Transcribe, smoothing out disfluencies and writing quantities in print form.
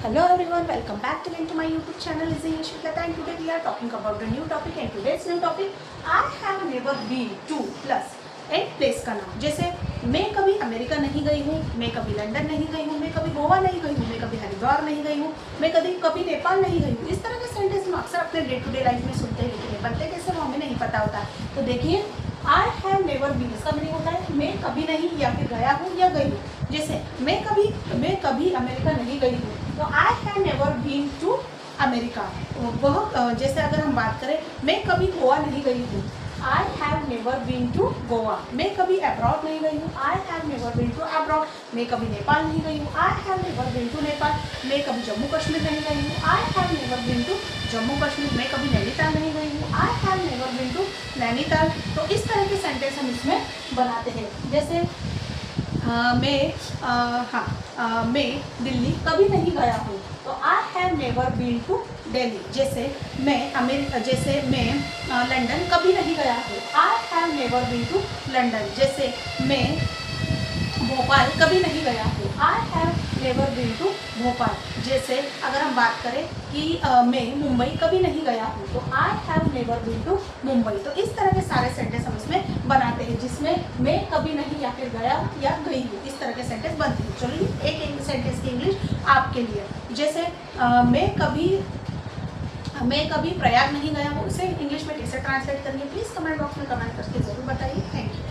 Hello everyone, welcome back again to my YouTube channel is English with Lata, and today we are talking about a new topic. And today's new topic, I have never been to plus and place का नाम। जैसे मैं कभी America नहीं गई हूँ, मैं कभी लंदन नहीं गई हूँ, मैं कभी गोवा नहीं गई हूँ, मैं कभी हरिद्वार नहीं गई हूँ, मैं कभी नेपाल नहीं गई हूँ। इस तरह के सेंटेंस हम अक्सर अपने डे टू डे लाइफ में सुनते हैं, लेकिन बनते कैसे वो हमें नहीं पता होता है। तो देखिए, आई हैव नेवर बीन, इसका मीनिंग होता है मैं कभी नहीं या फिर गया हूँ या गई हूँ। जैसे मैं कभी अमेरिका नहीं गई हूँ, तो I have never been to America. वह जैसे अगर हम बात करें, मैं कभी गोवा नहीं गई हूँ, I have never been to Goa. मैं कभी अब्रॉड नहीं गई हूँ, I have never been to abroad. मैं कभी नेपाल नहीं गई हूँ, I have never been to Nepal. मैं कभी जम्मू कश्मीर नहीं गई हूँ, I have never been to Jammu Kashmir. मैं कभी नैनीताल नहीं गई हूँ, I have never been to Nainital. तो इस तरह के सेंटेंस हम इसमें बनाते हैं। जैसे मैं दिल्ली कभी नहीं गया हूँ, तो I have never been to Delhi. जैसे मैं लंदन कभी नहीं गया हूँ, I have never been to London. जैसे मैं भोपाल कभी नहीं गया हूँ, I have never been to Bhopal. जैसे अगर हम बात करें कि मैं मुंबई कभी नहीं गया हूँ, तो I have never been to Mumbai. तो इस तरह के सारे सेंटेंस हम इसमें बनाते हैं, जिसमें मैं कभी नहीं या फिर गया या गई हूँ, इस तरह के सेंटेंस बनते हैं। चलिए एक सेंटेंस की इंग्लिश आपके लिए। जैसे मैं कभी प्रयाग नहीं गया हूँ, इसे इंग्लिश में कैसे ट्रांसलेट करेंगे, प्लीज़ कमेंट बॉक्स में कमेंट करके ज़रूर बताइए। Thank you.